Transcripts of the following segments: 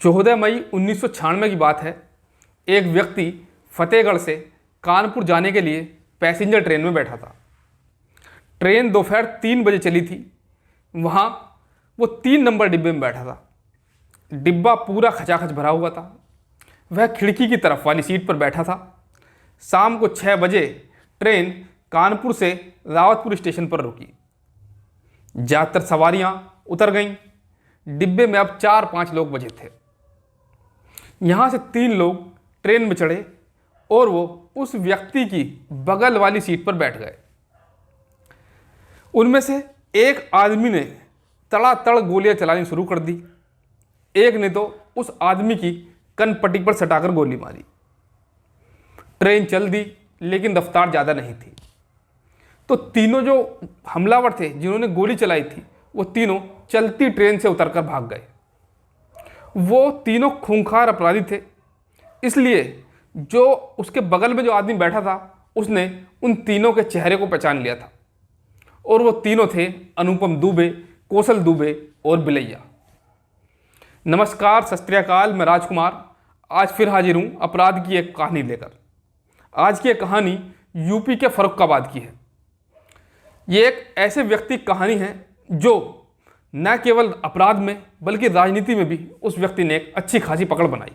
14 मई 1996 की बात है। एक व्यक्ति फतेहगढ़ से कानपुर जाने के लिए पैसेंजर ट्रेन में बैठा था। ट्रेन दोपहर 3 बजे चली थी। वहाँ वो 3 नंबर डिब्बे में बैठा था। डिब्बा पूरा खचाखच भरा हुआ था। वह खिड़की की तरफ वाली सीट पर बैठा था। शाम को 6 बजे ट्रेन कानपुर से रावतपुर स्टेशन पर रुकी। ज़्यादातर सवारियाँ उतर गईं। डिब्बे में अब 4-5 लोग बचे थे। यहाँ से 3 लोग ट्रेन में चढ़े और वो उस व्यक्ति की बगल वाली सीट पर बैठ गए। उनमें से एक आदमी ने तड़ातड़ गोलियां चलानी शुरू कर दी। एक ने तो उस आदमी की कनपट्टी पर सटाकर गोली मारी। ट्रेन चल दी, लेकिन रफ्तार ज़्यादा नहीं थी। तो तीनों जो हमलावर थे जिन्होंने गोली चलाई थी, वो तीनों चलती ट्रेन से उतरकर भाग गए। वो तीनों खूंखार अपराधी थे, इसलिए जो उसके बगल में जो आदमी बैठा था उसने उन तीनों के चेहरे को पहचान लिया था। और वो तीनों थे अनुपम दुबे, कौशल दुबे और बिलैया। नमस्कार, सत श्री अकाल। मैं राजकुमार आज फिर हाजिर हूँ अपराध की एक कहानी लेकर। आज की एक कहानी यूपी के फर्रुखाबाद की है। ये एक ऐसे व्यक्ति की कहानी है जो न केवल अपराध में बल्कि राजनीति में भी उस व्यक्ति ने एक अच्छी खासी पकड़ बनाई।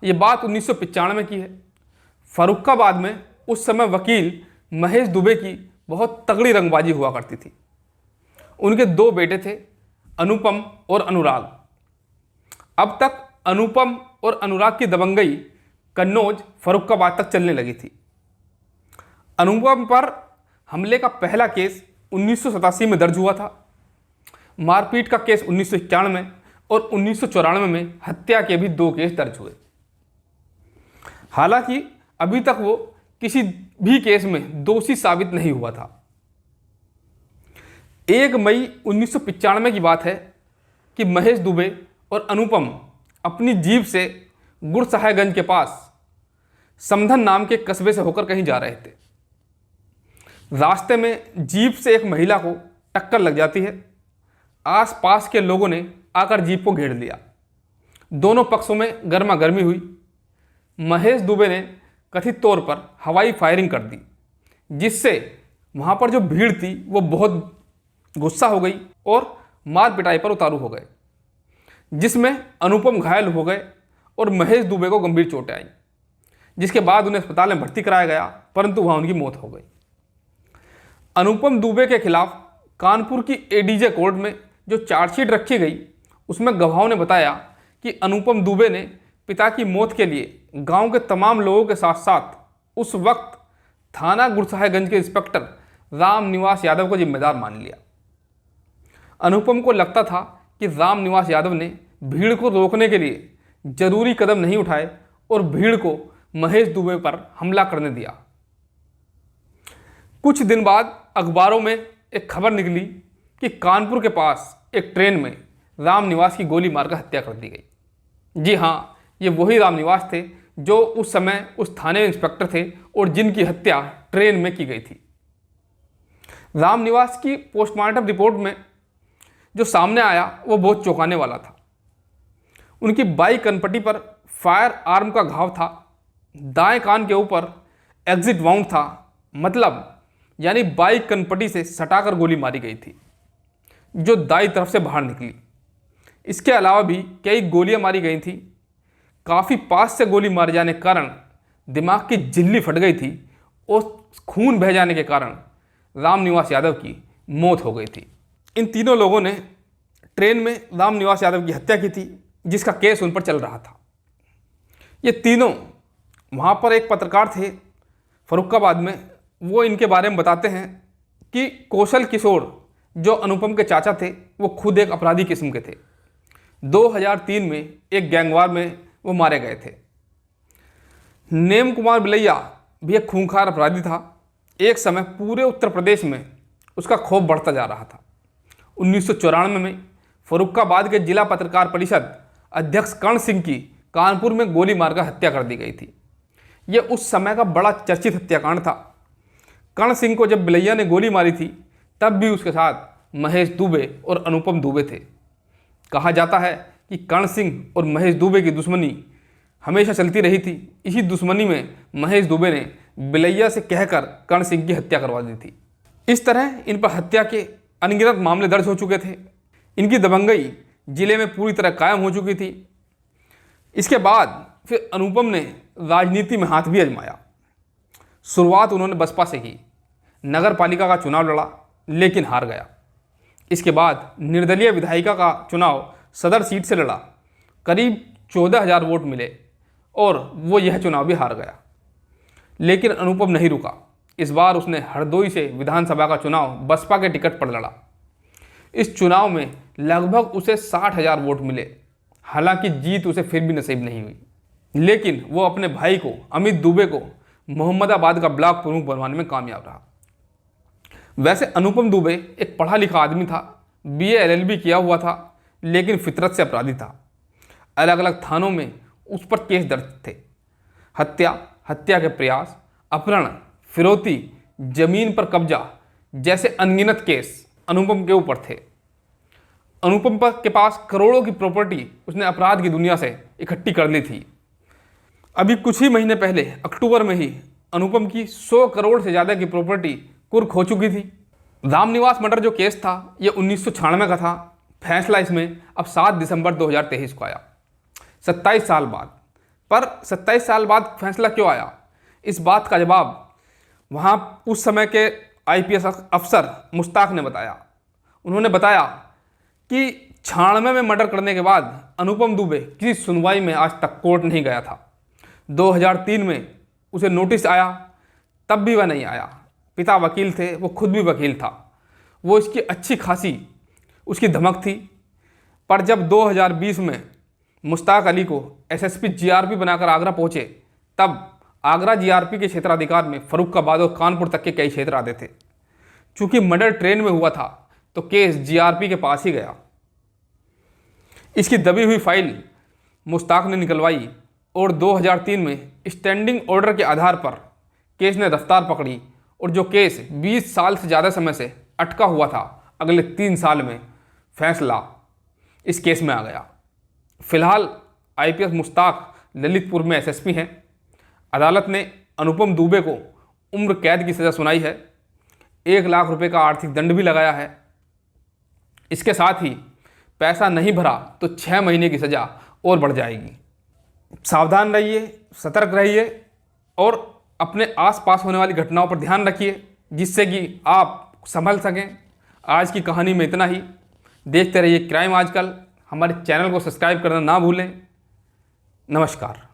ये बात 1995 की है। फर्रुखाबाद में उस समय वकील महेश दुबे की बहुत तगड़ी रंगबाजी हुआ करती थी। उनके 2 बेटे थे, अनुपम और अनुराग। अब तक अनुपम और अनुराग की दबंगई कन्नौज फर्रुखाबाद तक चलने लगी थी। अनुपम पर हमले का पहला केस 1987 में दर्ज हुआ था। मारपीट का केस 1991 और 1994 में हत्या के भी 2 केस दर्ज हुए। हालांकि अभी तक वो किसी भी केस में दोषी साबित नहीं हुआ था। 1 मई 1995 की बात है कि महेश दुबे और अनुपम अपनी जीप से गुरसाहिबगंज के पास समधन नाम के कस्बे से होकर कहीं जा रहे थे। रास्ते में जीप से एक महिला को टक्कर लग जाती है। आसपास के लोगों ने आकर जीप को घेर लिया। दोनों पक्षों में गर्मा गर्मी हुई। महेश दुबे ने कथित तौर पर हवाई फायरिंग कर दी, जिससे वहाँ पर जो भीड़ थी वो बहुत गुस्सा हो गई और मार पिटाई पर उतारू हो गए, जिसमें अनुपम घायल हो गए और महेश दुबे को गंभीर चोटें आईं, जिसके बाद उन्हें अस्पताल में भर्ती कराया गया, परंतु वहाँ उनकी मौत हो गई। अनुपम दुबे के खिलाफ कानपुर की एडीजे कोर्ट में जो चार्जशीट रखी गई, उसमें गवाहों ने बताया कि अनुपम दुबे ने पिता की मौत के लिए गांव के तमाम लोगों के साथ साथ उस वक्त थाना गुरसाहिबगंज के इंस्पेक्टर राम निवास यादव को जिम्मेदार मान लिया। अनुपम को लगता था कि राम निवास यादव ने भीड़ को रोकने के लिए जरूरी कदम नहीं उठाए और भीड़ को महेश दुबे पर हमला करने दिया। कुछ दिन बाद अखबारों में एक खबर निकली कि कानपुर के पास एक ट्रेन में राम निवास की गोली मारकर हत्या कर दी गई। जी हाँ, ये वही राम निवास थे जो उस समय उस थाने में इंस्पेक्टर थे और जिनकी हत्या ट्रेन में की गई थी। राम निवास की पोस्टमार्टम रिपोर्ट में जो सामने आया वो बहुत चौंकाने वाला था। उनकी बाई कनपट्टी पर फायर आर्म का घाव था। दाएं कान के ऊपर एग्जिट वाउंड था, मतलब यानी बाई कनपट्टी से सटाकर गोली मारी गई थी जो दाई तरफ से बाहर निकली। इसके अलावा भी कई गोलियां मारी गई थी। काफ़ी पास से गोली मारे जाने के कारण दिमाग की झिल्ली फट गई थी और खून बह जाने के कारण राम निवास यादव की मौत हो गई थी। इन तीनों लोगों ने ट्रेन में राम निवास यादव की हत्या की थी, जिसका केस उन पर चल रहा था। ये तीनों वहाँ पर एक पत्रकार थे फर्रुखाबाद में, वो इनके बारे में बताते हैं कि कौशल किशोर जो अनुपम के चाचा थे वो खुद एक अपराधी किस्म के थे। 2003 में एक गैंगवार में वो मारे गए थे। नेम कुमार बिलैया भी एक खूंखार अपराधी था। एक समय पूरे उत्तर प्रदेश में उसका खौफ बढ़ता जा रहा था। 1994 में फर्रुखाबाद के जिला पत्रकार परिषद अध्यक्ष कर्ण सिंह की कानपुर में गोली मारकर हत्या कर दी गई थी। यह उस समय का बड़ा चर्चित हत्याकांड था। कर्ण सिंह को जब बिलैया ने गोली मारी थी तब भी उसके साथ महेश दुबे और अनुपम दुबे थे। कहा जाता है कि कर्ण सिंह और महेश दुबे की दुश्मनी हमेशा चलती रही थी। इसी दुश्मनी में महेश दुबे ने बिलैया से कहकर कर्ण सिंह की हत्या करवा दी थी। इस तरह इन पर हत्या के अनगिनत मामले दर्ज हो चुके थे। इनकी दबंगई जिले में पूरी तरह कायम हो चुकी थी। इसके बाद फिर अनुपम ने राजनीति में हाथ भी आजमाया। शुरुआत उन्होंने बसपा से की, नगर पालिका का चुनाव लड़ा लेकिन हार गया। इसके बाद निर्दलीय विधायिका का चुनाव सदर सीट से लड़ा, करीब 14,000 वोट मिले और वो यह चुनाव भी हार गया। लेकिन अनुपम नहीं रुका। इस बार उसने हरदोई से विधानसभा का चुनाव बसपा के टिकट पर लड़ा। इस चुनाव में लगभग उसे 60,000 वोट मिले। हालांकि जीत उसे फिर भी नसीब नहीं हुई, लेकिन वो अपने भाई को अमित दुबे को मोहम्मदाबाद का ब्लॉक प्रमुख बनवाने में कामयाब रहा। वैसे अनुपम दुबे एक पढ़ा लिखा आदमी था, BA LLB किया हुआ था, लेकिन फितरत से अपराधी था। अलग अलग थानों में उस पर केस दर्ज थे। हत्या, हत्या के प्रयास, अपहरण, फिरौती, जमीन पर कब्जा जैसे अनगिनत केस अनुपम के ऊपर थे। अनुपम के पास करोड़ों की प्रॉपर्टी उसने अपराध की दुनिया से इकट्ठी कर ली थी। अभी कुछ ही महीने पहले अक्टूबर में ही अनुपम की 100 करोड़ से ज़्यादा की प्रॉपर्टी कुर्क हो चुकी थी। रामनिवास मर्डर जो केस था ये 1996 का था। फैसला इसमें अब 7 दिसंबर 2023 को आया, 27 साल बाद। पर 27 साल बाद फैसला क्यों आया, इस बात का जवाब वहाँ उस समय के IPS अफसर मुश्ताक ने बताया। उन्होंने बताया कि 96 में मर्डर करने के बाद अनुपम दुबे किसी सुनवाई में आज तक कोर्ट नहीं गया था। 2003 में उसे नोटिस आया, तब भी वह नहीं आया। पिता वकील थे, वो खुद भी वकील था। वो इसकी अच्छी खासी उसकी धमक थी। पर जब 2020 में मुश्ताक अली को SSP GRP बनाकर आगरा पहुँचे, तब आगरा GRP के क्षेत्राधिकार में फर्रुखाबाद और कानपुर तक के कई क्षेत्र आते थे। चूँकि मर्डर ट्रेन में हुआ था तो केस GRP के पास ही गया। इसकी दबी हुई फाइल मुश्ताक ने निकलवाई और 2003 में स्टैंडिंग ऑर्डर के आधार पर केस ने रफ्तार पकड़ी और जो केस 20 साल से ज़्यादा समय से अटका हुआ था, अगले 3 साल में फैसला इस केस में आ गया। फिलहाल IPS मुश्ताक ललितपुर में SSP हैं। अदालत ने अनुपम दुबे को उम्र कैद की सज़ा सुनाई है। 1 लाख रुपए का आर्थिक दंड भी लगाया है। इसके साथ ही पैसा नहीं भरा तो 6 महीने की सज़ा और बढ़ जाएगी। सावधान रहिए, सतर्क रहिए और अपने आसपास होने वाली घटनाओं पर ध्यान रखिए, जिससे कि आप संभल सकें। आज की कहानी में इतना ही। देखते रहिए क्राइम आजकल। हमारे चैनल को सब्सक्राइब करना ना भूलें। नमस्कार।